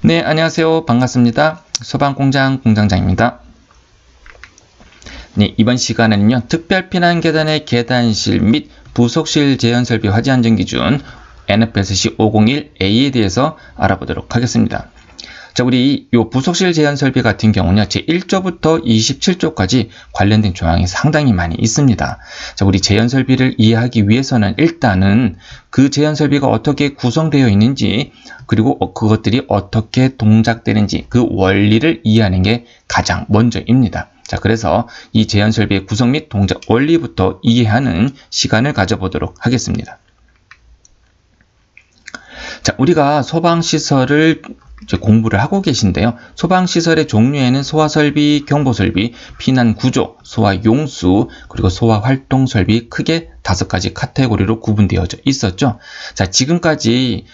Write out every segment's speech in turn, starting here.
네, 안녕하세요. 반갑습니다. 소방공장 공장장입니다. 네, 이번 시간에는요, 특별 피난 계단의 계단실 및 부속실 제한 설비 화재 안전 기준 NFSC 501A에 대해서 알아보도록 하겠습니다. 자, 우리 요 부속실 제한 설비 같은 경우는요, 제1조부터 27조까지 관련된 조항이 상당히 많이 있습니다. 자, 우리 제한 설비를 이해하기 위해서는 일단은 그 제한 설비가 어떻게 구성되어 있는지, 그리고 그것들이 어떻게 동작되는지 그 원리를 이해하는 게 가장 먼저입니다. 자, 그래서 이 제한 설비의 구성 및 동작 원리부터 이해하는 시간을 가져보도록 하겠습니다. 자, 우리가 소방시설을 공부를 하고 계신데요. 소방시설의 종류에는 소화설비, 경보설비, 피난구조, 소화용수, 그리고 소화활동설비 크게 5가지 카테고리로 구분되어져 있었죠. 자, 지금까지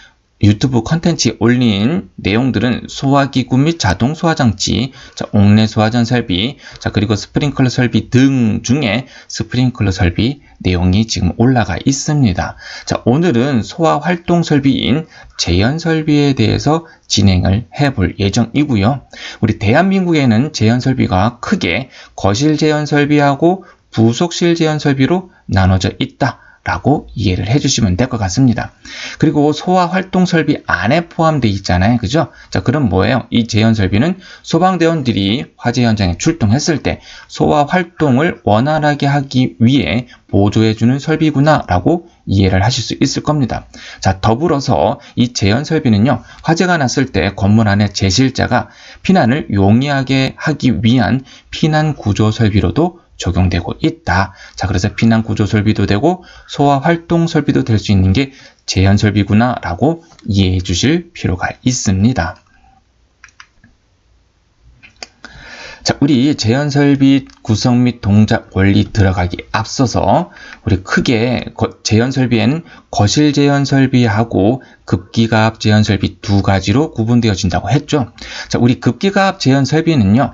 유튜브 컨텐츠에 올린 내용들은 소화기구 및 자동 소화장치, 자, 옥내 소화전 설비, 자, 그리고 스프링클러 설비 등 중에 스프링클러 설비 내용이 지금 올라가 있습니다. 자, 오늘은 소화 활동 설비인 제연 설비에 대해서 진행을 해볼 예정이고요. 우리 대한민국에는 제연 설비가 크게 거실 제연 설비하고 부속실 제연 설비로 나눠져 있다 라고 이해를 해주시면 될 것 같습니다. 그리고 소화 활동 설비 안에 포함되어 있잖아요. 그죠? 자, 그럼 뭐예요? 이 제연 설비는 소방대원들이 화재 현장에 출동했을 때 소화 활동을 원활하게 하기 위해 보조해주는 설비구나 라고 이해를 하실 수 있을 겁니다. 자, 더불어서 이 제연 설비는요, 화재가 났을 때 건물 안에 제실자가 피난을 용이하게 하기 위한 피난 구조 설비로도 적용되고 있다. 자, 그래서 피난 구조 설비도 되고 소화 활동 설비도 될 수 있는 게 제연 설비구나 라고 이해해 주실 필요가 있습니다. 자, 우리 제연 설비 구성 및 동작 원리 들어가기 앞서서 우리 크게 제연 설비에는 거실 제연 설비하고 급기가압 제연 설비 2가지로 구분되어진다고 했죠. 자, 우리 급기가압 제연 설비는요,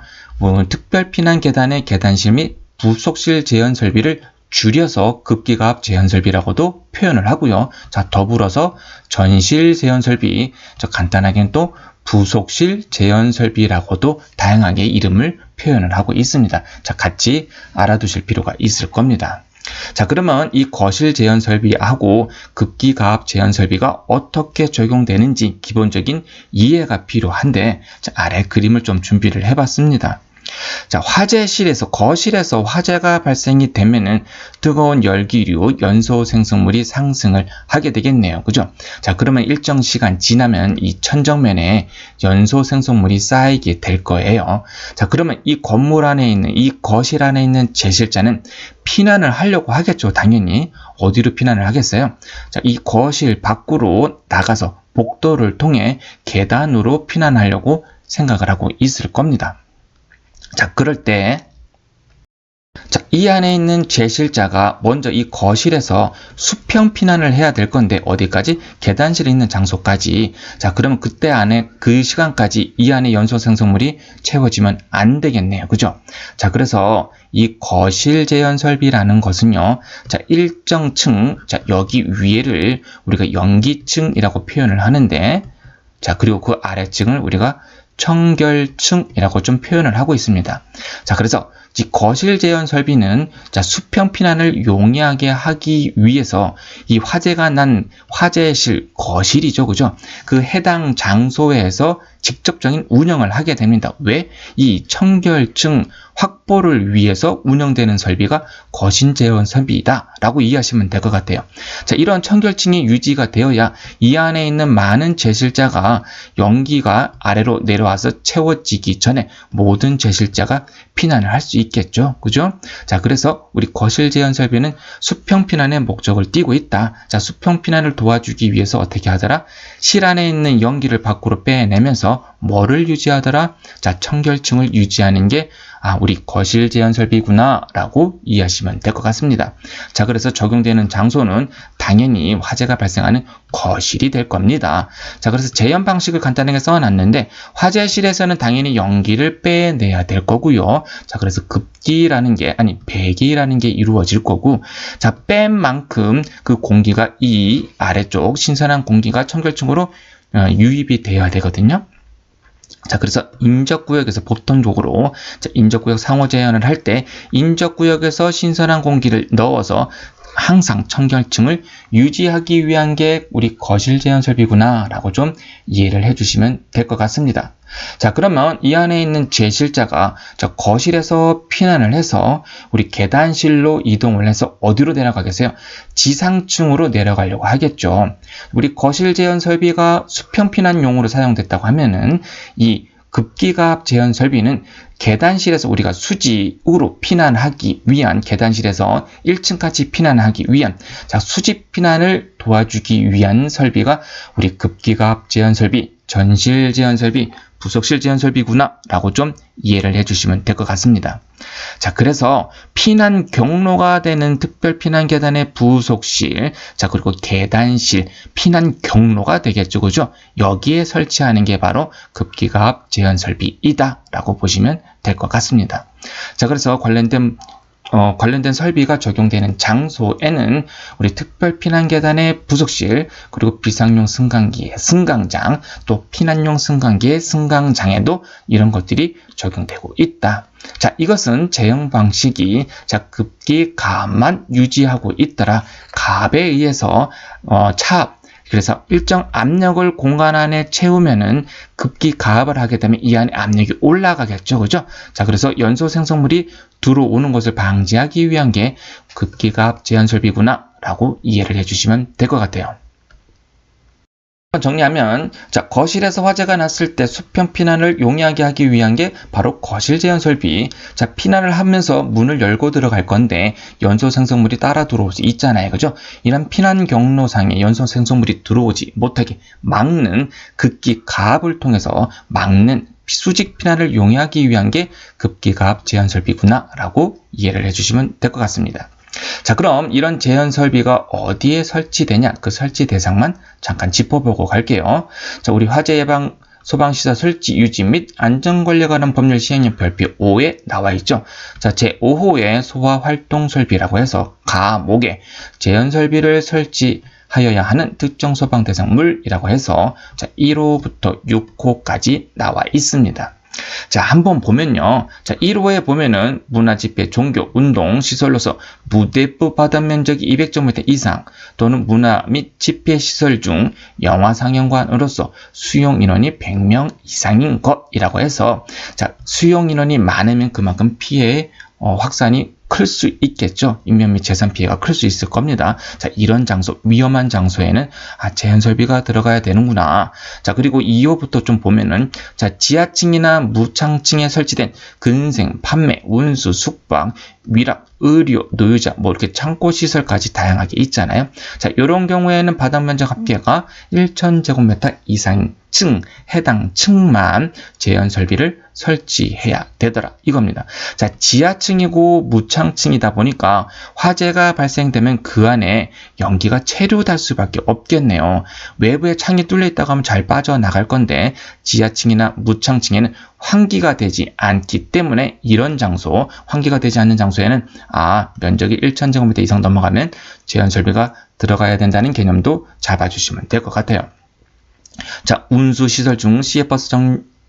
특별 피난 계단의 계단실 및 부속실 제연 설비를 줄여서 급기가압 제연 설비라고도 표현을 하고요. 자, 더불어서 전실 제연 설비, 간단하게는 또 부속실 제연 설비라고도 다양하게 이름을 표현을 하고 있습니다. 자, 같이 알아두실 필요가 있을 겁니다. 자, 그러면 이 거실 제연 설비하고 급기가압 제연 설비가 어떻게 적용되는지 기본적인 이해가 필요한데, 자, 아래 그림을 좀 준비를 해봤습니다. 자, 화재실에서 거실에서 화재가 발생이 되면은 뜨거운 열기류, 연소 생성물이 상승을 하게 되겠네요. 그죠? 자, 그러면 일정 시간 지나면 이 천정면에 연소 생성물이 쌓이게 될 거예요. 자, 그러면 이 건물 안에 있는, 이 거실 안에 있는 제실자는 피난을 하려고 하겠죠. 당연히. 어디로 피난을 하겠어요? 자, 이 거실 밖으로 나가서 복도를 통해 계단으로 피난하려고 생각을 하고 있을 겁니다. 자, 그럴 때, 자, 이 안에 있는 제실자가 먼저 이 거실에서 수평 피난을 해야 될 건데, 어디까지? 계단실에 있는 장소까지. 자, 그러면 그때 안에, 그 시간까지 이 안에 연소 생성물이 채워지면 안 되겠네요. 그죠? 자, 그래서 이 거실 제연 설비라는 것은요, 자, 일정 층, 자, 여기 위에를 우리가 연기층이라고 표현을 하는데, 자, 그리고 그 아래층을 우리가 청결층이라고 좀 표현을 하고 있습니다. 자, 그래서 이 거실 제연 설비는 자, 수평 피난을 용이하게 하기 위해서 이 화재가 난 화재실 거실이죠, 그죠? 그 해당 장소에서 직접적인 운영을 하게 됩니다. 왜? 이 청결층 확보를 위해서 운영되는 설비가 거실 제연 설비이다 라고 이해하시면 될 것 같아요. 자, 이런 청결층이 유지가 되어야 이 안에 있는 많은 제실자가 연기가 아래로 내려와서 채워지기 전에 모든 제실자가 피난을 할 수 있겠죠. 그죠? 자, 그래서 우리 거실 제연 설비는 수평 피난의 목적을 띠고 있다. 자, 수평 피난을 도와주기 위해서 어떻게 하더라? 실 안에 있는 연기를 밖으로 빼내면서 뭐를 유지하더라? 자, 청결층을 유지하는 게 우리 거실 제연 설비구나 라고 이해하시면 될 것 같습니다. 자, 그래서 적용되는 장소는 당연히 화재가 발생하는 거실이 될 겁니다. 자, 그래서 제연 방식을 간단하게 써놨는데 화재실에서는 당연히 연기를 빼내야 될 거고요. 자, 그래서 급기라는 게 배기라는 게 이루어질 거고, 자, 뺀 만큼 그 공기가 이 아래쪽 신선한 공기가 청결층으로 유입이 되어야 되거든요. 자, 그래서 인접구역에서 보통적으로 인접구역 상호 제한을 할 때 인접구역에서 신선한 공기를 넣어서 항상 청결층을 유지하기 위한 게 우리 거실 제한 설비구나 라고 좀 이해를 해주시면 될 것 같습니다. 자, 그러면 이 안에 있는 제실자가 거실에서 피난을 해서 우리 계단실로 이동을 해서 어디로 내려가겠어요? 지상층으로 내려가려고 하겠죠. 우리 거실 제한 설비가 수평 피난용으로 사용됐다고 하면은 이 급기가압 제한 설비는 계단실에서 우리가 수직으로 피난하기 위한, 계단실에서 1층까지 피난하기 위한 수직 피난을 도와주기 위한 설비가 우리 급기가압 제한 설비, 전실 제한 설비, 부속실 제한 설비구나 라고 좀 이해를 해주시면 될 것 같습니다. 자, 그래서 피난 경로가 되는 특별 피난 계단의 부속실, 자, 그리고 계단실, 피난 경로가 되겠죠, 그죠? 여기에 설치하는 게 바로 급기가압 제한 설비이다 라고 보시면 될 것 같습니다. 자, 그래서 관련된 설비가 적용되는 장소에는 우리 특별 피난 계단의 부속실, 그리고 비상용 승강기의 승강장, 또 피난용 승강기의 승강장에도 이런 것들이 적용되고 있다. 자, 이것은 제형 방식이 급기 가압만 유지하고 있더라. 가압에 의해서 차압, 그래서 일정 압력을 공간 안에 채우면은 급기 가압을 하게 되면 이 안에 압력이 올라가겠죠, 그죠? 자, 그래서 연소 생성물이 들어오는 것을 방지하기 위한 게 급기 가압 제한 설비구나 라고 이해를 해주시면 될 것 같아요. 정리하면, 자, 거실에서 화재가 났을 때 수평 피난을 용이하게 하기 위한 게 바로 거실 제한 설비. 자, 피난을 하면서 문을 열고 들어갈 건데 연소 생성물이 따라 들어올 수 있잖아요, 그죠? 이런 피난 경로상에 연소 생성물이 들어오지 못하게 막는 급기 가압을 통해서 막는 수직 피난을 용이하기 위한 게 급기 가압 제한 설비구나 라고 이해를 해주시면 될 것 같습니다. 자, 그럼 이런 제한 설비가 어디에 설치되냐, 그 설치 대상만 잠깐 짚어보고 갈게요. 자, 우리 화재 예방 소방시설 설치 유지 및 안전관리에 관한 법률 시행령 별표 5에 나와 있죠. 자, 제5호의 소화 활동 설비라고 해서 가목에 제한 설비를 설치하여야 하는 특정 소방 대상물이라고 해서 1호부터 6호까지 나와 있습니다. 자, 한번 보면요. 자, 1호에 보면은 문화, 집회, 종교, 운동, 시설로서 무대부 바닥 면적이 200제곱미터 이상 또는 문화 및 집회 시설 중 영화 상영관으로서 수용 인원이 100명 이상인 것이라고 해서, 자, 수용 인원이 많으면 그만큼 피해의 확산이 클 수 있겠죠. 인명 및 재산 피해가 클 수 있을 겁니다. 자, 이런 장소, 위험한 장소에는 제한 설비가 들어가야 되는구나. 자, 그리고 2호부터 좀 보면은, 자, 지하층이나 무창층에 설치된 근생, 판매, 운수, 숙박, 위락, 의료, 노유자, 뭐 이렇게 창고 시설까지 다양하게 있잖아요. 자, 이런 경우에는 바닥 면적 합계가 1000제곱미터 이상 층, 해당 층만 제한 설비를 설치해야 되더라 이겁니다. 자, 지하층이고 무창층이다 보니까 화재가 발생되면 그 안에 연기가 체류될 수밖에 없겠네요. 외부에 창이 뚫려 있다고 하면 잘 빠져나갈 건데 지하층이나 무창층에는 환기가 되지 않기 때문에 이런 장소, 환기가 되지 않는 장소에는 면적이 1000제곱미터 이상 넘어가면 제한 설비가 들어가야 된다는 개념도 잡아주시면 될 것 같아요. 자, 운수시설 중 시외버스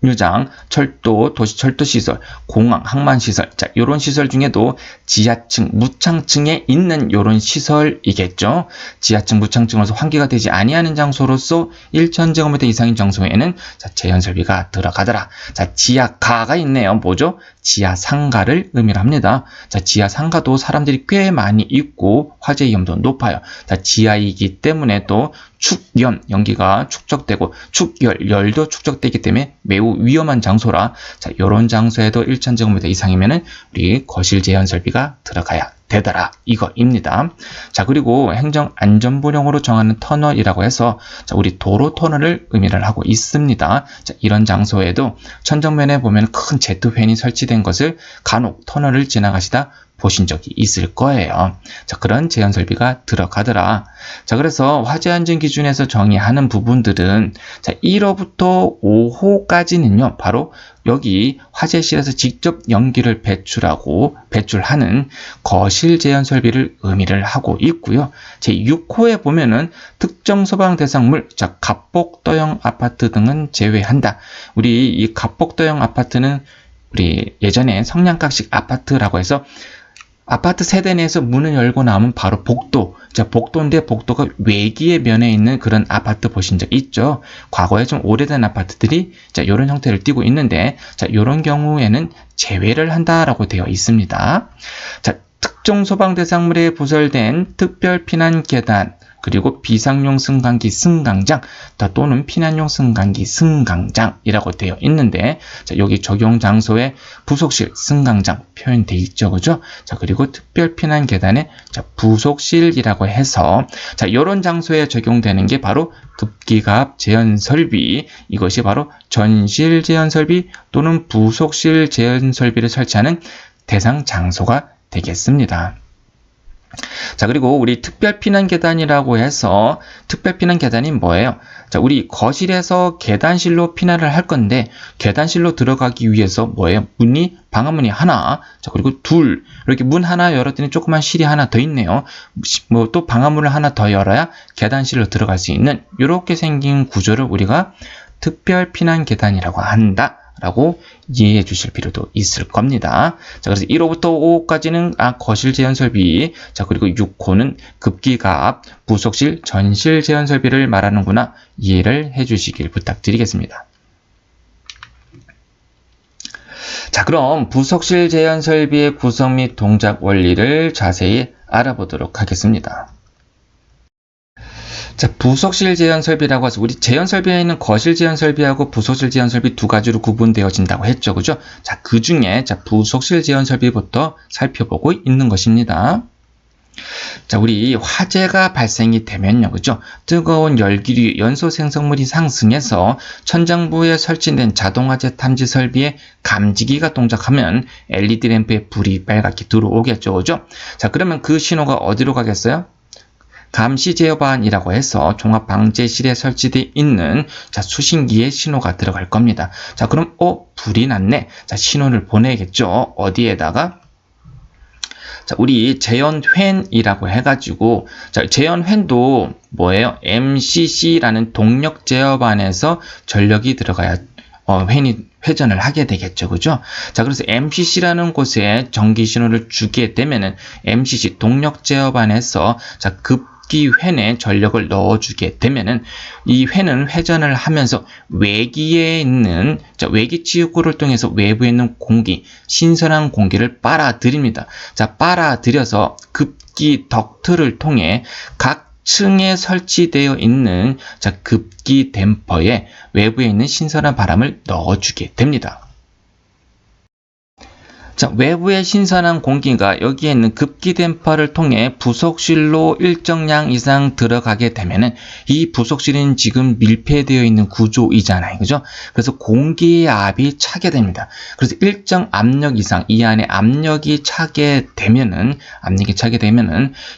정류장, 철도, 도시철도시설, 공항, 항만시설, 자, 요런 시설 중에도 지하층, 무창층에 있는 요런 시설이겠죠. 지하층, 무창층으로서 환기가 되지 아니하는 장소로서 1000제곱미터 이상인 장소에는 제한 설비가 들어가더라. 자, 지하가가 있네요. 뭐죠? 지하상가를 의미를 합니다. 자, 지하상가도 사람들이 꽤 많이 있고 화재 위험도 높아요. 자, 지하이기 때문에 또 축연, 연기가 축적되고 축열, 열도 축적되기 때문에 매우 위험한 장소라, 자, 요런 장소에도 1000제곱미터 이상이면은 우리 거실 제한 설비가 들어가야 되더라 이거입니다. 자, 그리고 행정안전부령으로 정하는 터널이라고 해서, 자, 우리 도로 터널을 의미를 하고 있습니다. 자, 이런 장소에도 천정면에 보면 큰 제트팬이 설치된 것을 간혹 터널을 지나가시다 보신 적이 있을 거예요. 자, 그런 제한 설비가 들어가더라. 자, 그래서 화재 안전 기준에서 정의하는 부분들은 자, 1호부터 5호까지는요, 바로 여기 화재실에서 직접 연기를 배출하는 거실 제한 설비를 의미를 하고 있고요. 제 6호에 보면은 특정 소방 대상물, 자, 갑복도형 아파트 등은 제외한다. 우리 이 갑복도형 아파트는 우리 예전에 성냥각식 아파트라고 해서 아파트 세대 내에서 문을 열고 나오면 바로 복도, 자, 복도인데 복도가 외기의 면에 있는 그런 아파트 보신 적 있죠? 과거에 좀 오래된 아파트들이 자, 이런 형태를 띠고 있는데, 자, 이런 경우에는 제외를 한다라고 되어 있습니다. 자, 특정 소방 대상물에 부설된 특별 피난 계단, 그리고 비상용 승강기 승강장 또는 피난용 승강기 승강장이라고 되어 있는데, 자, 여기 적용 장소에 부속실 승강장 표현되어 있죠, 그죠? 자, 그리고 특별 피난 계단에 자, 부속실이라고 해서 자, 이런 장소에 적용되는 게 바로 급기갑 제한 설비, 이것이 바로 전실 제한 설비 또는 부속실 제한 설비를 설치하는 대상 장소가 되겠습니다. 자, 그리고 우리 특별 피난 계단이라고 해서 특별 피난 계단이 뭐예요? 자, 우리 거실에서 계단실로 피난을 할 건데 계단실로 들어가기 위해서 뭐예요? 방화문이 하나, 자, 그리고 둘, 이렇게 문 하나 열었더니 조그만 실이 하나 더 있네요. 뭐 또 방화문을 하나 더 열어야 계단실로 들어갈 수 있는 이렇게 생긴 구조를 우리가 특별 피난 계단이라고 한다 라고 이해해 주실 필요도 있을 겁니다. 자, 그래서 1호부터 5호까지는 거실 제한 설비, 자, 그리고 6호는 급기갑, 부속실, 전실 제한 설비를 말하는구나 이해를 해 주시길 부탁드리겠습니다. 자, 그럼 부속실 제한 설비의 구성 및 동작 원리를 자세히 알아보도록 하겠습니다. 자, 부속실 제한 설비라고 해서 우리 제한 설비에 있는 거실 제한 설비하고 부속실 제한 설비 두 가지로 구분되어진다고 했죠, 그죠? 자, 그 중에 자, 부속실 제한 설비부터 살펴보고 있는 것입니다. 자, 우리 화재가 발생이 되면요, 그죠? 뜨거운 열기류 연소 생성물이 상승해서 천장부에 설치된 자동화재 탐지 설비에 감지기가 동작하면 LED 램프에 불이 빨갛게 들어오겠죠, 그죠? 자, 그러면 그 신호가 어디로 가겠어요? 감시 제어반이라고 해서 종합방재실에 설치되어 있는 자, 수신기에 신호가 들어갈 겁니다. 자, 그럼 불이 났네. 자, 신호를 보내겠죠. 어디에다가? 자, 우리 제연홬이라고 해가지고 자, 제연홬도 뭐예요? MCC라는 동력 제어반에서 전력이 들어가야 회전을 하게 되겠죠, 그죠? 자, 그래서 MCC라는 곳에 전기 신호를 주게 되면은 MCC 동력 제어반에서 자, 급기회에 전력을 넣어주게 되면은 이 회는 회전을 하면서 외기에 있는 자, 외기 치유구를 통해서 외부에 있는 공기, 신선한 공기를 빨아들입니다. 자, 빨아들여서 급기 덕트를 통해 각 층에 설치되어 있는 자, 급기 댐퍼에 외부에 있는 신선한 바람을 넣어주게 됩니다. 자, 외부의 신선한 공기가 여기에 있는 급기 댐퍼를 통해 부속실로 일정량 이상 들어가게 되면은 이 부속실은 지금 밀폐되어 있는 구조이잖아요, 그죠? 그래서 공기의 압이 차게 됩니다. 그래서 일정 압력 이상 이 안에 압력이 차게 되면은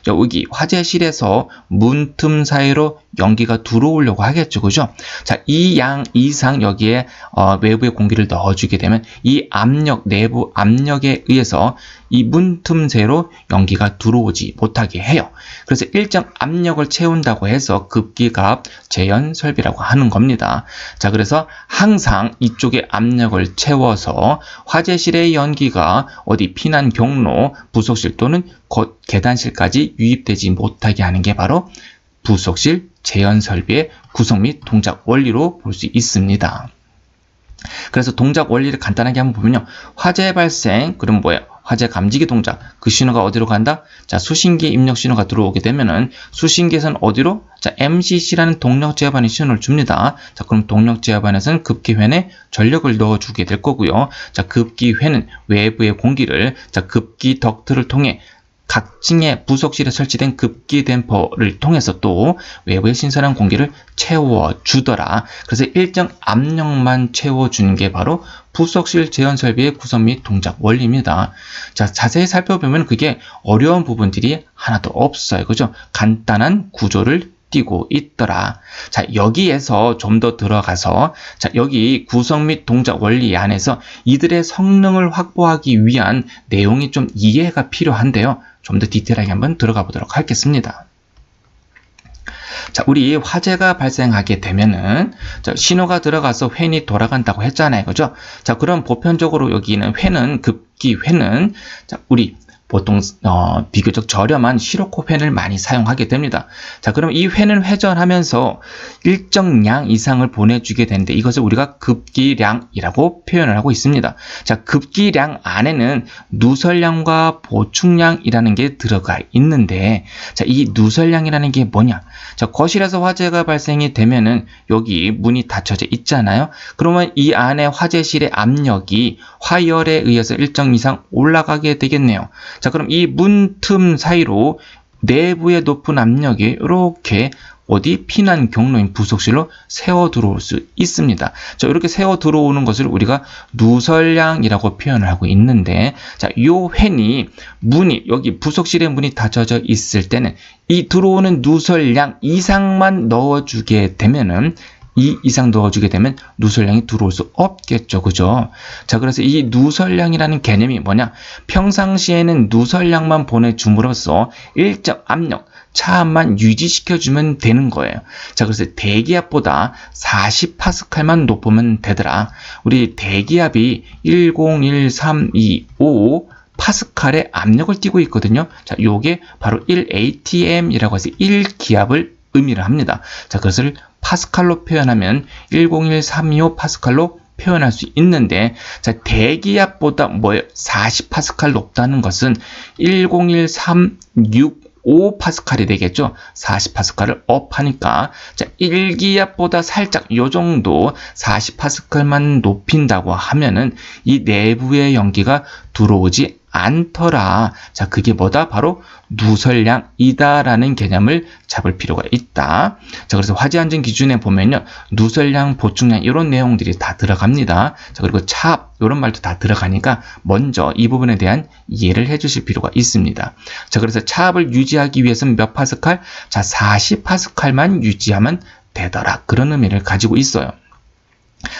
여기 화재실에서 문틈 사이로 연기가 들어오려고 하겠죠, 그죠? 자, 이 양 이상 여기에 외부의 공기를 넣어주게 되면 이 내부 압력에 의해서 이 문틈새로 연기가 들어오지 못하게 해요. 그래서 일정 압력을 채운다고 해서 급기갑 제연 설비라고 하는 겁니다. 자, 그래서 항상 이쪽에 압력을 채워서 화재실의 연기가 어디 피난 경로, 부속실 또는 계단실까지 유입되지 못하게 하는 게 바로 부속실 제연 설비의 구성 및 동작 원리로 볼 수 있습니다. 그래서 동작 원리를 간단하게 한번 보면요. 화재 발생, 그럼 뭐예요? 화재 감지기 동작. 그 신호가 어디로 간다? 자, 수신기 입력 신호가 들어오게 되면은 수신기에서는 어디로? 자, MCC라는 동력 제어반에 신호를 줍니다. 자, 그럼 동력 제어반에서는 급기회에 전력을 넣어주게 될 거고요. 자, 급기회는 외부의 공기를 자, 급기 덕트를 통해 각 층의 부속실에 설치된 급기 댐퍼를 통해서 또 외부의 신선한 공기를 채워주더라. 그래서 일정 압력만 채워주는 게 바로 부속실 제한 설비의 구성 및 동작 원리입니다. 자, 자세히 살펴보면 그게 어려운 부분들이 하나도 없어요. 그죠? 간단한 구조를 띄고 있더라. 자, 여기에서 좀 더 들어가서, 자, 여기 구성 및 동작 원리 안에서 이들의 성능을 확보하기 위한 내용이 좀 이해가 필요한데요. 좀 더 디테일하게 한번 들어가 보도록 하겠습니다. 자, 우리 화재가 발생하게 되면은, 자, 신호가 들어가서 팬이 돌아간다고 했잖아요. 그죠? 자, 그럼 보편적으로 여기는 팬은, 급기 팬은, 자, 우리 보통 비교적 저렴한 시로코 팬을 많이 사용하게 됩니다. 자, 그럼 이 팬을 회전하면서 일정량 이상을 보내주게 되는데 이것을 우리가 급기량이라고 표현을 하고 있습니다. 자, 급기량 안에는 누설량과 보충량이라는 게 들어가 있는데, 자, 이 누설량이라는 게 뭐냐? 자, 거실에서 화재가 발생이 되면은 여기 문이 닫혀져 있잖아요. 그러면 이 안에 화재실의 압력이 화열에 의해서 일정 이상 올라가게 되겠네요. 자, 그럼 이 문틈 사이로 내부의 높은 압력이 이렇게 어디 피난 경로인 부속실로 새어 들어올 수 있습니다. 자, 이렇게 새어 들어오는 것을 우리가 누설량이라고 표현을 하고 있는데, 자, 요 팬이 문이 여기 부속실의 문이 닫혀져 있을 때는 이 들어오는 누설량 이상만 넣어주게 되면은 이 이상 넣어주게 되면 누설량이 들어올 수 없겠죠. 그죠? 자, 그래서 이 누설량이라는 개념이 뭐냐? 평상시에는 누설량만 보내줌으로써 일정 압력, 차압만 유지시켜주면 되는 거예요. 자, 그래서 대기압보다 40파스칼만 높으면 되더라. 우리 대기압이 101325 파스칼의 압력을 띠고 있거든요. 자, 요게 바로 1atm이라고 해서 1기압을 의미를 합니다. 자, 그것을 파스칼로 표현하면 101325 파스칼로 표현할 수 있는데, 자, 대기압보다 40파스칼 높다는 것은 101365 파스칼이 되겠죠. 40파스칼을 업하니까, 자, 1기압보다 살짝 요 정도 40파스칼만 높인다고 하면은 이 내부의 연기가 들어오지 않더라. 자, 그게 뭐다? 바로 누설량이다라는 개념을 잡을 필요가 있다. 자, 그래서 화재 안전 기준에 보면요, 누설량, 보충량 이런 내용들이 다 들어갑니다. 자, 그리고 차압 이런 말도 다 들어가니까 먼저 이 부분에 대한 이해를 해주실 필요가 있습니다. 자, 그래서 차압을 유지하기 위해서는 몇 파스칼? 자, 40파스칼만 유지하면 되더라. 그런 의미를 가지고 있어요.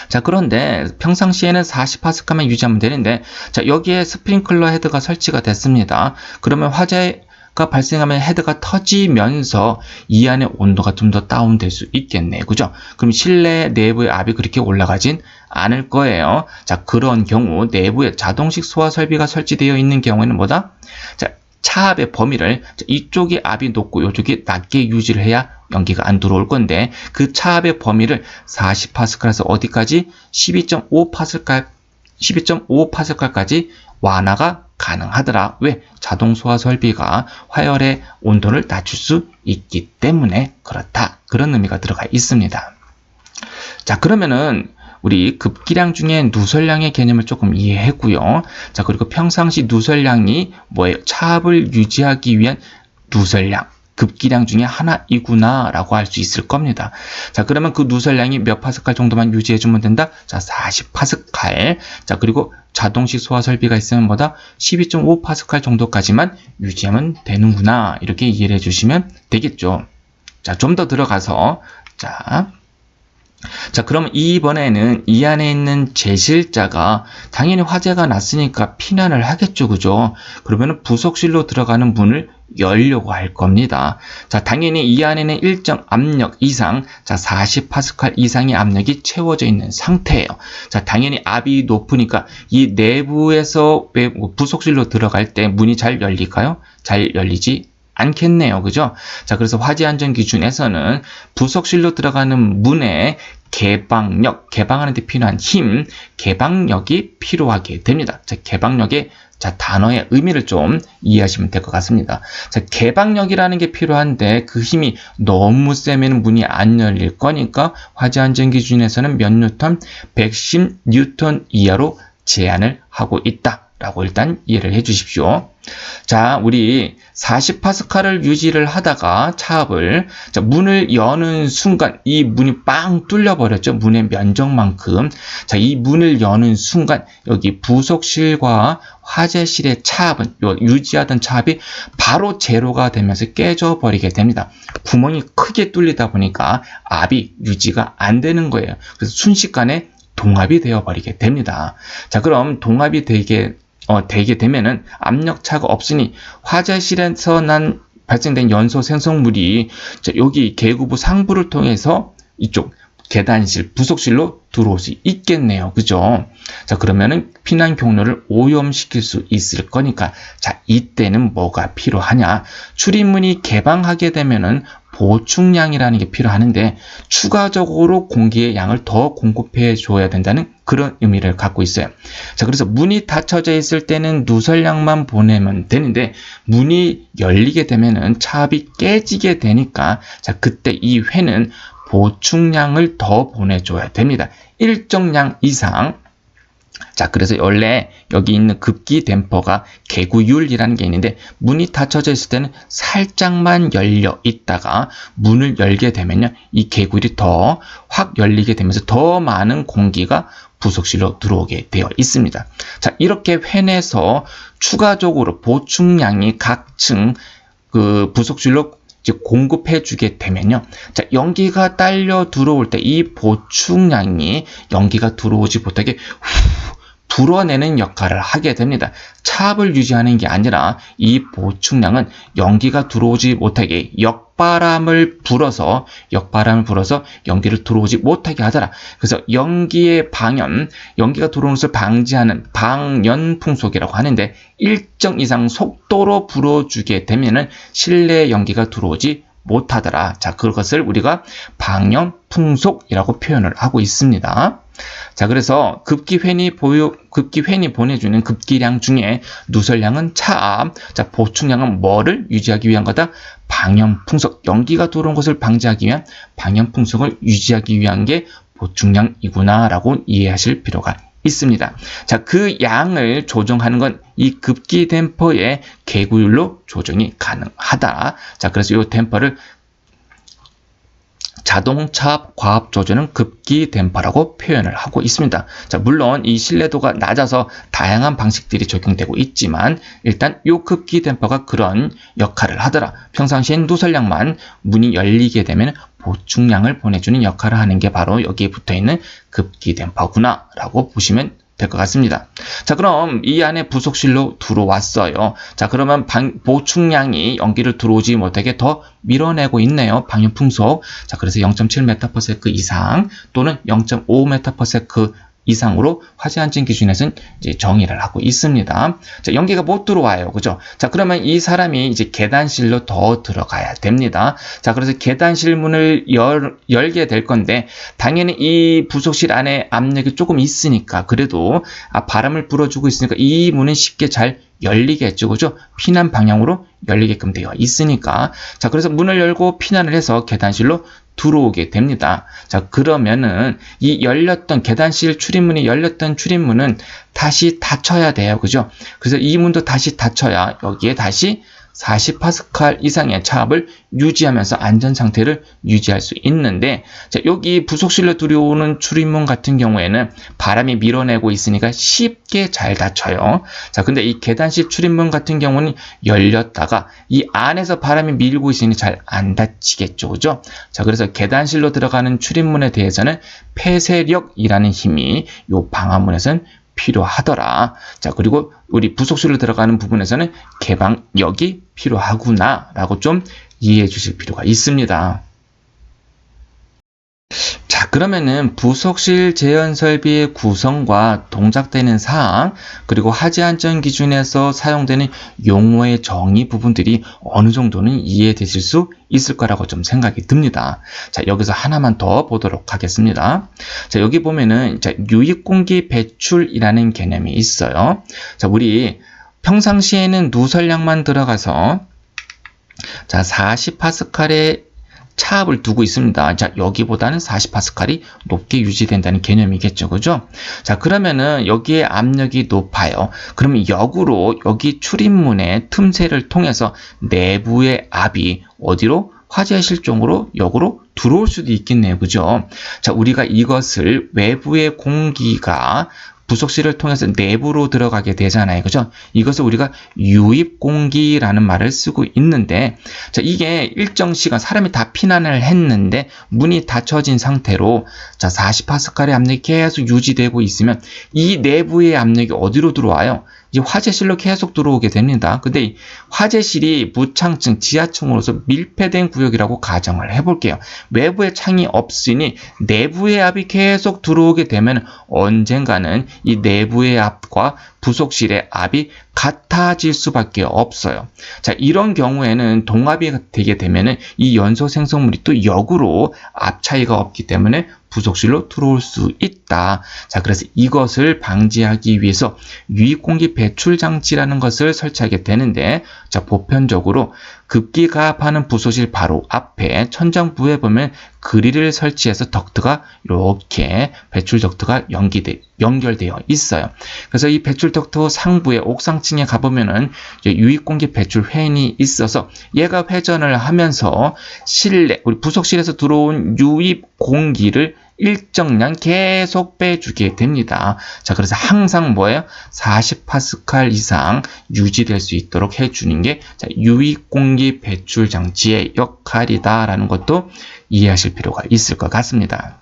자, 그런데 평상시에는 40파스칼만 유지하면 되는데, 자, 여기에 스프링클러 헤드가 설치가 됐습니다. 그러면 화재가 발생하면 헤드가 터지면서 이 안에 온도가 좀 더 다운될 수 있겠네. 그죠? 그럼 실내 내부의 압이 그렇게 올라가진 않을 거예요. 자, 그런 경우 내부에 자동식 소화 설비가 설치되어 있는 경우에는 뭐다? 자, 차압의 범위를 이쪽이 압이 높고 이쪽이 낮게 유지를 해야 연기가 안 들어올 건데, 그 차압의 범위를 40파스칼에서 어디까지? 12.5파스칼까지 완화가 가능하더라. 왜? 자동 소화 설비가 화열의 온도를 낮출 수 있기 때문에 그렇다. 그런 의미가 들어가 있습니다. 자, 그러면은 우리 급기량 중에 누설량의 개념을 조금 이해했고요. 자, 그리고 평상시 누설량이 뭐예요? 차압을 유지하기 위한 누설량, 급기량 중에 하나이구나 라고 할 수 있을 겁니다. 자, 그러면 그 누설량이 몇 파스칼 정도만 유지해주면 된다? 자, 40파스칼. 자, 그리고 자동식 소화 설비가 있으면 뭐다? 12.5파스칼 정도까지만 유지하면 되는구나. 이렇게 이해를 해주시면 되겠죠. 자, 좀 더 들어가서, 자, 그럼 이번에는 이 안에 있는 제실자가 당연히 화재가 났으니까 피난을 하겠죠. 그죠? 그러면 부속실로 들어가는 문을 열려고 할 겁니다. 자, 당연히 이 안에는 일정 압력 이상, 자, 40파스칼 이상의 압력이 채워져 있는 상태예요. 자, 당연히 압이 높으니까 이 내부에서 부속실로 들어갈 때 문이 잘 열릴까요? 잘 열리지 않겠네요. 그죠? 자, 그래서 화재 안전 기준에서는 부속실로 들어가는 문의 개방력, 개방하는 데 필요한 힘, 개방력이 필요하게 됩니다. 자, 개방력의 단어의 의미를 좀 이해하시면 될 것 같습니다. 자, 개방력이라는 게 필요한데 그 힘이 너무 세면 문이 안 열릴 거니까 화재 안전 기준에서는 몇 뉴턴? 110 뉴턴 이하로 제한을 하고 있다. 라고 일단 이해를 해 주십시오. 자, 우리 40파스칼을 유지를 하다가 차압을, 자, 문을 여는 순간 이 문이 빵 뚫려 버렸죠. 문의 면적만큼. 자, 이 문을 여는 순간 여기 부속실과 화재실의 차압은, 유지하던 차압이 바로 제로가 되면서 깨져 버리게 됩니다. 구멍이 크게 뚫리다 보니까 압이 유지가 안 되는 거예요. 그래서 순식간에 동압이 되어 버리게 됩니다. 자, 그럼 동압이 되게 되면은 압력차가 없으니 화재실에서 발생된 연소 생성물이, 자, 여기 계구부 상부를 통해서 이쪽 계단실, 부속실로 들어올 수 있겠네요. 그죠? 자, 그러면은 피난 경로를 오염시킬 수 있을 거니까, 자, 이때는 뭐가 필요하냐? 출입문이 개방하게 되면은 보충량이라는 게 필요하는데, 추가적으로 공기의 양을 더 공급해 줘야 된다는 그런 의미를 갖고 있어요. 자, 그래서 문이 닫혀져 있을 때는 누설량만 보내면 되는데, 문이 열리게 되면은 차압이 깨지게 되니까, 자, 그때 이 회는 보충량을 더 보내줘야 됩니다. 일정량 이상. 자, 그래서 원래 여기 있는 급기 댐퍼가 개구율이라는 게 있는데, 문이 닫혀져 있을 때는 살짝만 열려 있다가 문을 열게 되면요, 이 개구율이 더 확 열리게 되면서 더 많은 공기가 부속실로 들어오게 되어 있습니다. 자, 이렇게 회내에서 추가적으로 보충량이 각층 그 부속실로 공급해 주게 되면요, 자, 연기가 딸려 들어올 때 이 보충량이 연기가 들어오지 못하게 불어내는 역할을 하게 됩니다. 차압을 유지하는 게 아니라 이 보충량은 연기가 들어오지 못하게 역바람을 불어서 연기를 들어오지 못하게 하더라. 그래서 연기의 방연, 연기가 들어오는 것을 방지하는 방연풍속이라고 하는데, 일정 이상 속도로 불어주게 되면은 실내 연기가 들어오지 못하더라. 자, 그것을 우리가 방연풍속이라고 표현을 하고 있습니다. 자, 그래서 급기회니 보내주는 급기량 중에 누설량은 차압, 자, 보충량은 뭐를 유지하기 위한 거다? 방연풍속, 연기가 들어온 것을 방지하기 위한 방연풍속을 유지하기 위한 게 보충량이구나 라고 이해하실 필요가 있습니다. 자, 그 양을 조정하는 건 이 급기 댐퍼의 개구율로 조정이 가능하다. 자, 그래서 이 댐퍼를 자동 차압 과압 조절은 급기 댐퍼라고 표현을 하고 있습니다. 자, 물론 이 신뢰도가 낮아서 다양한 방식들이 적용되고 있지만, 일단 이 급기 댐퍼가 그런 역할을 하더라. 평상시엔 누설량만, 문이 열리게 되면 보충량을 보내주는 역할을 하는 게 바로 여기에 붙어있는 급기 댐퍼구나 라고 보시면 될 것 같습니다. 자, 그럼 이 안에 부속실로 들어왔어요. 자, 그러면 보충량이 연기를 들어오지 못하게 더 밀어내고 있네요. 방연풍속. 자, 그래서 0.7m/s 이상 또는 0.5m/s 이상으로 화재안전 기준에서는 이제 정의를 하고 있습니다. 자, 연기가 못 들어와요. 그죠? 자, 그러면 이 사람이 이제 계단실로 더 들어가야 됩니다. 자, 그래서 계단실 문을 열게 될 건데, 당연히 이 부속실 안에 압력이 조금 있으니까, 그래도 바람을 불어주고 있으니까 이 문은 쉽게 잘 열리겠죠. 그죠? 피난 방향으로 열리게끔 되어 있으니까. 자, 그래서 문을 열고 피난을 해서 계단실로 들어오게 됩니다. 자, 그러면은 이 계단실 출입문이 열렸던 출입문은 다시 닫혀야 돼요. 그죠? 그래서 이 문도 다시 닫혀야 여기에 다시 40파스칼 이상의 차압을 유지하면서 안전 상태를 유지할 수 있는데, 자, 여기 부속실로 들어오는 출입문 같은 경우에는 바람이 밀어내고 있으니까 쉽게 잘 닫혀요. 자, 근데 이 계단실 출입문 같은 경우는 열렸다가 이 안에서 바람이 밀고 있으니 잘 안 닫히겠죠. 그죠? 자, 그래서 계단실로 들어가는 출입문에 대해서는 폐쇄력이라는 힘이 이 방화문에서는 필요하더라. 자, 그리고 우리 부속실로 들어가는 부분에서는 개방력이 필요하구나 라고 좀 이해해 주실 필요가 있습니다. 자, 그러면은 부속실 제연 설비의 구성과 동작되는 사항, 그리고 화재 안전 기준에서 사용되는 용어의 정의 부분들이 어느 정도는 이해되실 수 있을 거라고 좀 생각이 듭니다. 자, 여기서 하나만 더 보도록 하겠습니다. 자, 여기 보면은 유입공기 배출이라는 개념이 있어요. 자, 우리 평상시에는 누설량만 들어가서, 자, 40파스칼의 차압을 두고 있습니다. 자, 여기보다는 40파스칼이 높게 유지된다는 개념이겠죠. 그죠? 자, 그러면은 여기에 압력이 높아요. 그러면 역으로 여기 출입문의 틈새를 통해서 내부의 압이 어디로? 화재 실종으로 역으로 들어올 수도 있겠네요. 그죠? 자, 우리가 이것을 외부의 공기가 부속실을 통해서 내부로 들어가게 되잖아요. 그죠? 이것을 우리가 유입 공기라는 말을 쓰고 있는데, 자, 이게 일정 시간 사람이 다 피난을 했는데 문이 닫혀진 상태로 자, 40파스칼의 압력이 계속 유지되고 있으면 이 내부의 압력이 어디로 들어와요? 이제 화재실로 계속 들어오게 됩니다. 근데 이 화재실이 무창층, 지하층으로서 밀폐된 구역이라고 가정을 해볼게요. 외부에 창이 없으니 내부의 압이 계속 들어오게 되면 언젠가는 이 내부의 압과 부속실의 압이 같아질 수밖에 없어요. 자, 이런 경우에는 동압이 되게 되면은 이 연소 생성물이 또 역으로 압 차이가 없기 때문에 부속실로 들어올 수 있다. 자, 그래서 이것을 방지하기 위해서 유입공기 배출 장치라는 것을 설치하게 되는데, 자, 보편적으로 급기가압하는 부속실 바로 앞에 천장부에 보면 그릴을 설치해서 덕트가 이렇게 배출 덕트가 연결되어 있어요. 그래서 이 배출 덕트 상부에 옥상층에 가보면은 유입공기 배출 팬이 있어서 얘가 회전을 하면서 실내, 우리 부속실에서 들어온 유입 공기를 일정량 계속 빼주게 됩니다. 자, 그래서 항상 뭐예요? 40파스칼 이상 유지될 수 있도록 해주는 게 유입공기 배출 장치의 역할이다라는 것도 이해하실 필요가 있을 것 같습니다.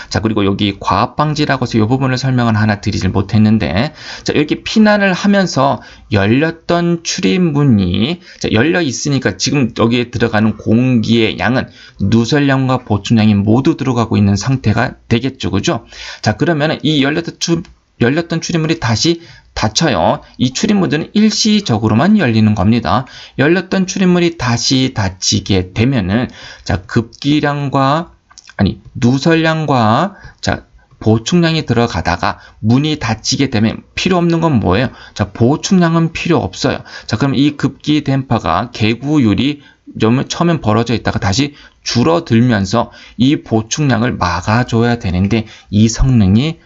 자, 그리고 여기 과압방지라고 해서 이 부분을 설명을 하나 드리질 못했는데, 자, 이렇게 피난을 하면서 열렸던 출입문이 열려 있으니까 지금 여기에 들어가는 공기의 양은 누설량과 보충량이 모두 들어가고 있는 상태가 되겠죠. 그죠? 자, 그러면 이 열렸던 출입문이 다시 닫혀요. 이 출입문들은 일시적으로만 열리는 겁니다. 열렸던 출입문이 다시 닫히게 되면은, 자, 누설량과 자, 보충량이 들어가다가 문이 닫히게 되면 필요 없는 건 뭐예요? 자, 보충량은 필요 없어요. 자, 그럼 이 급기 댐퍼가 개구율이 좀 처음엔 벌어져 있다가 다시 줄어들면서 이 보충량을 막아줘야 되는데 이 성능이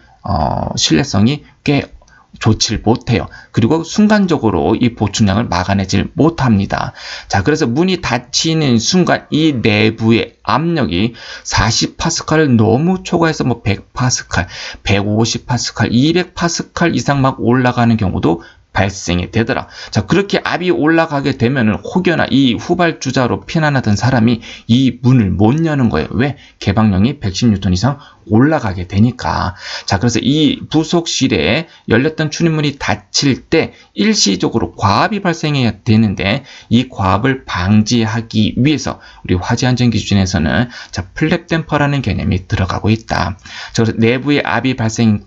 신뢰성이 꽤 좋질 못해요. 그리고 순간적으로 이 보충량을 막아내질 못합니다. 자, 그래서 문이 닫히는 순간 이 내부의 압력이 40파스칼을 너무 초과해서 100파스칼, 150파스칼, 200파스칼 이상 막 올라가는 경우도 발생이 되더라. 자, 그렇게 압이 올라가게 되면은 혹여나 이 후발주자로 피난하던 사람이 이 문을 못 여는 거예요. 왜? 개방력이 110N 이상 올라가게 되니까. 자, 그래서 이 부속실에 열렸던 출입문이 닫힐 때 일시적으로 과압이 발생해야 되는데 이 과압을 방지하기 위해서 우리 화재안전기준에서는 자, 플랩 댐퍼라는 개념이 들어가고 있다. 자, 그래서 내부의 압이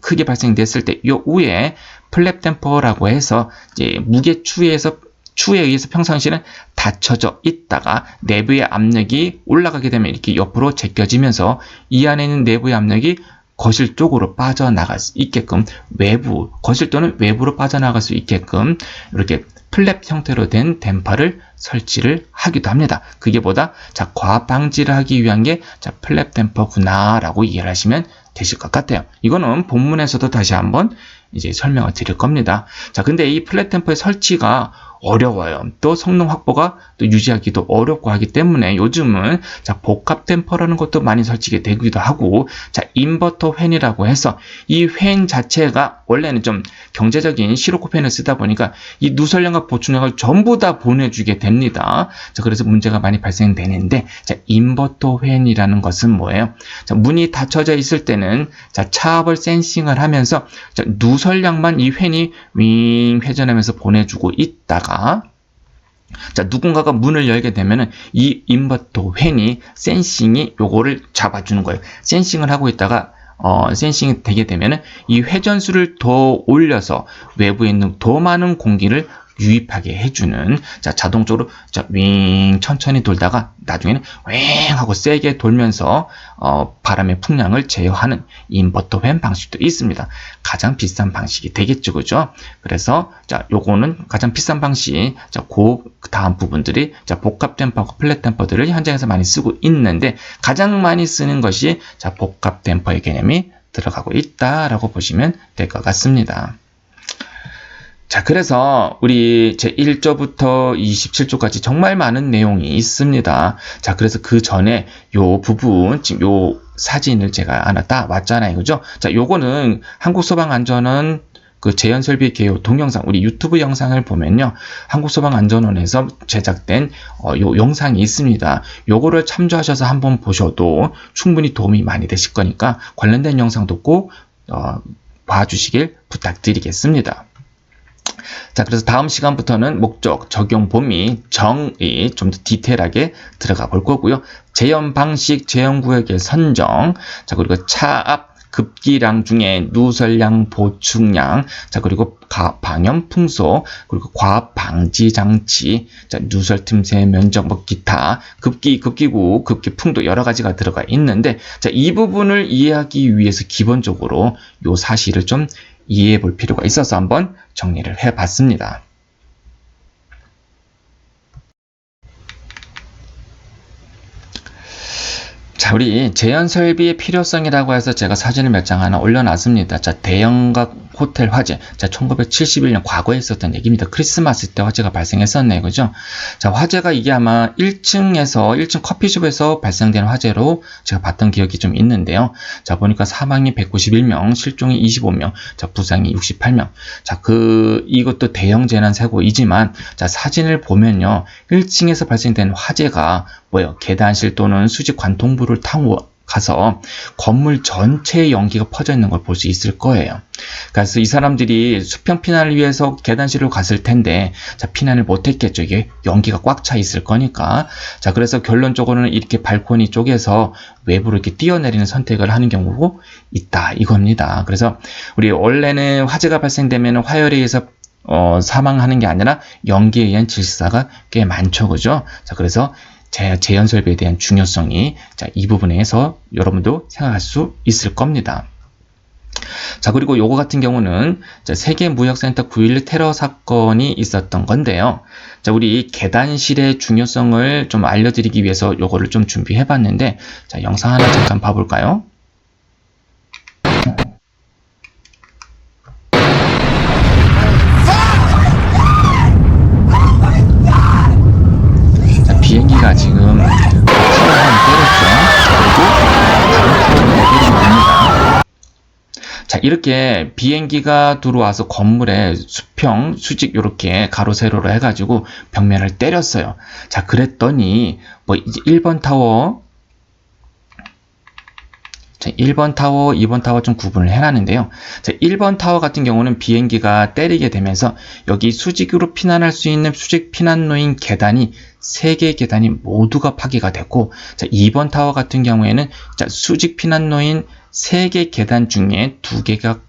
크게 발생됐을 때 이 위에 플랩 댐퍼라고 해서 이제 무게추에 의해서 평상시에는 닫혀져 있다가 내부의 압력이 올라가게 되면 이렇게 옆으로 제껴지면서 이 안에 있는 내부의 압력이 거실 쪽으로 빠져나갈 수 있게끔 거실 또는 외부로 빠져나갈 수 있게끔 이렇게 플랩 형태로 된 댐퍼를 설치를 하기도 합니다. 그게 보다 자, 과압 방지를 하기 위한 게 자, 플랩 댐퍼구나 라고 이해를 하시면 되실 것 같아요. 이거는 본문에서도 다시 한번 이제 설명을 드릴 겁니다. 자, 근데 이 플랫 댐퍼의 설치가 어려워요. 또 성능 확보가 또 유지하기도 어렵고 하기 때문에 요즘은 자, 복합 댐퍼라는 것도 많이 설치게 되기도 하고, 자, 인버터 팬이라고 해서 이 팬 자체가 원래는 좀 경제적인 시로코 팬을 쓰다 보니까 이 누설량과 보충량을 전부 다 보내주게 됩니다. 자, 그래서 문제가 많이 발생되는데, 자, 인버터 팬이라는 것은 뭐예요? 자, 문이 닫혀져 있을 때는 자, 차압을 센싱을 하면서 자, 누설량만 이 팬이 윙 회전하면서 보내주고 있다가 자, 누군가가 문을 열게 되면은 이 인버터 팬이 센싱이 요거를 잡아주는 거예요. 센싱을 하고 있다가 센싱이 되게 되면은 이 회전수를 더 올려서 외부에 있는 더 많은 공기를 유입하게 해주는, 자, 자동적으로, 자, 윙, 천천히 돌다가, 나중에는 윙 하고 세게 돌면서, 바람의 풍량을 제어하는 인버터 팬 방식도 있습니다. 가장 비싼 방식이 되겠죠, 그죠? 그래서, 자, 요거는 가장 비싼 방식, 자, 그 다음 부분들이, 자, 복합 댐퍼하고 플랫 댐퍼들을 현장에서 많이 쓰고 있는데, 가장 많이 쓰는 것이, 자, 복합 댐퍼의 개념이 들어가고 있다라고 보시면 될 것 같습니다. 자, 그래서 우리 제1조부터 27조까지 정말 많은 내용이 있습니다. 자, 그래서 그 전에 요 부분, 지금 요 사진을 제가 하나 따왔잖아요. 그죠? 자, 요거는 한국소방안전원 그 재현설비 개요 동영상, 우리 유튜브 영상을 보면요, 한국소방안전원에서 제작된 요 영상이 있습니다. 요거를 참조하셔서 한번 보셔도 충분히 도움이 많이 되실 거니까 관련된 영상도 꼭 봐주시길 부탁드리겠습니다. 자, 그래서 다음 시간부터는 목적, 적용 범위, 정의 좀 더 디테일하게 들어가 볼 거고요. 재현 방식, 재현 구역의 선정, 자, 그리고 차압, 급기량 중에 누설량, 보충량, 자, 그리고 방염 풍소, 그리고 과압 방지 장치, 자, 누설 틈새 면적, 뭐 기타, 급기구, 급기풍도 여러 가지가 들어가 있는데, 자, 이 부분을 이해하기 위해서 기본적으로 요 사실을 좀 이해해 볼 필요가 있어서 한번 정리를 해 봤습니다. 자, 우리 재현 설비의 필요성이라고 해서 제가 사진을 몇 장 하나 올려놨습니다. 자, 대형각 호텔 화재. 자, 1971년 과거에 있었던 얘기입니다. 크리스마스 때 화재가 발생했었네요. 그죠? 자, 화재가 이게 아마 1층 커피숍에서 발생된 화재로 제가 봤던 기억이 좀 있는데요. 자, 보니까 사망이 191명, 실종이 25명, 자, 부상이 68명. 자, 이것도 대형 재난 사고이지만, 자, 사진을 보면요, 1층에서 발생된 화재가 뭐예요? 계단실 또는 수직 관통부를 타고 가서 건물 전체에 연기가 퍼져 있는 걸 볼 수 있을 거예요. 그래서 이 사람들이 수평 피난을 위해서 계단실로 갔을 텐데, 자, 피난을 못했겠죠. 이게 연기가 꽉 차 있을 거니까. 자, 그래서 결론적으로는 이렇게 발코니 쪽에서 외부로 이렇게 뛰어내리는 선택을 하는 경우도 있다, 이겁니다. 그래서 우리 원래는 화재가 발생되면 화열에 의해서 사망하는 게 아니라 연기에 의한 질사가 꽤 많죠, 그죠? 자, 그래서 재현 설비에 대한 중요성이, 자, 이 부분에서 여러분도 생각할 수 있을 겁니다. 자, 그리고 요거 같은 경우는 세계무역센터 9.11 테러 사건이 있었던 건데요. 자, 우리 계단실의 중요성을 좀 알려드리기 위해서 요거를 좀 준비해 봤는데, 자, 영상 하나 잠깐 봐볼까요? 비행기가 지금 타워를 때렸죠. 그리고 다른 타워를 때리게 됩니다. 자, 이렇게 비행기가 들어와서 건물에 수평, 수직 이렇게 가로 세로로 해가지고 벽면을 때렸어요. 자, 그랬더니 뭐 이제 1번 타워, 자, 1번 타워, 2번 타워 좀 구분을 해놨는데요. 자, 1번 타워 같은 경우는 비행기가 때리게 되면서 여기 수직으로 피난할 수 있는 수직 피난로인 계단이 3개의 계단이 모두가 파괴가 됐고, 자, 2번 타워 같은 경우에는, 자, 수직 피난로인 3개 계단 중에 2개가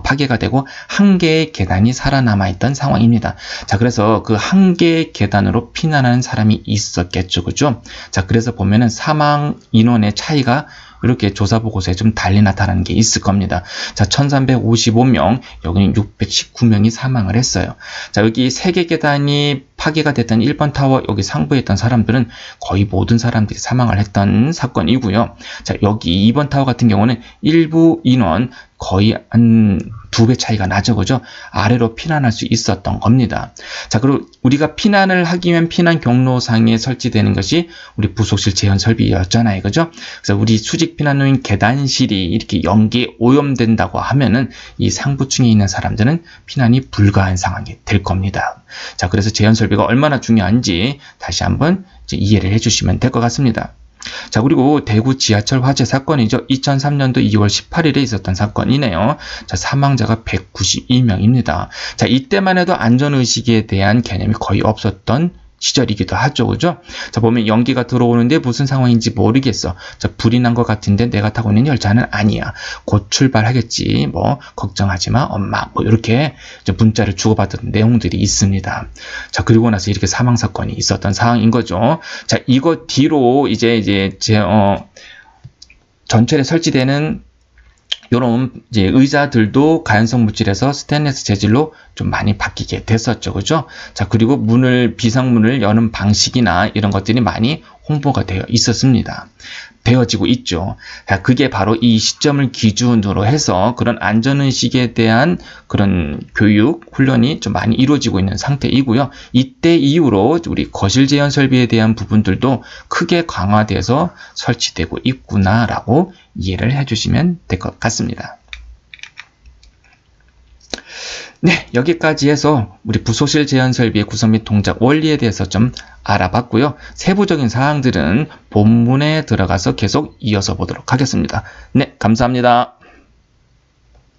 파괴가 되고 1개의 계단이 살아남아 있던 상황입니다. 자, 그래서 그 1개의 계단으로 피난하는 사람이 있었겠죠, 그죠? 자, 그래서 보면은 사망 인원의 차이가 이렇게 조사 보고서에 좀 달리 나타나는 게 있을 겁니다. 자, 1355명, 여기는 619명이 사망을 했어요. 자, 여기 3개 계단이 파괴가 됐던 1번 타워, 여기 상부에 있던 사람들은 거의 모든 사람들이 사망을 했던 사건이고요. 자, 여기 2번 타워 같은 경우는 일부 인원 거의 한 2배 차이가 나죠, 그죠? 아래로 피난할 수 있었던 겁니다. 자, 그리고 우리가 피난을 하기 위한 피난 경로상에 설치되는 것이 우리 부속실 재현 설비였잖아요, 그죠? 그래서 우리 수직 피난로인 계단실이 이렇게 연기에 오염된다고 하면은 이 상부층에 있는 사람들은 피난이 불가한 상황이 될 겁니다. 자, 그래서 재현 설비가 얼마나 중요한지 다시 한번 이해를 해주시면 될 것 같습니다. 자, 그리고 대구 지하철 화재 사건이죠. 2003년도 2월 18일에 있었던 사건이네요. 자, 사망자가 192명입니다. 자, 이때만 해도 안전의식에 대한 개념이 거의 없었던 시절이기도 하죠. 그죠? 자, 보면 연기가 들어오는데 무슨 상황인지 모르겠어. 자, 불이 난 것 같은데 내가 타고 있는 열차는 아니야. 곧 출발하겠지. 뭐, 걱정하지 마, 엄마. 뭐, 이렇게 문자를 주고받은 내용들이 있습니다. 자, 그리고 나서 이렇게 사망사건이 있었던 상황인 거죠. 자, 이거 뒤로 전철에 설치되는 요런 이제 의자들도 가연성 물질에서 스테인리스 재질로 좀 많이 바뀌게 됐었죠. 그죠? 자, 그리고 비상문을 여는 방식이나 이런 것들이 많이 홍보가 되어 있었습니다. 되어지고 있죠. 자, 그게 바로 이 시점을 기준으로 해서 그런 안전의식에 대한 그런 교육, 훈련이 좀 많이 이루어지고 있는 상태이고요. 이때 이후로 우리 거실 제한 설비에 대한 부분들도 크게 강화돼서 설치되고 있구나라고 이해를 해주시면 될 것 같습니다. 네, 여기까지 해서 우리 부소실 제한 설비의 구성 및 동작 원리에 대해서 좀 알아봤고요. 세부적인 사항들은 본문에 들어가서 계속 이어서 보도록 하겠습니다. 네, 감사합니다.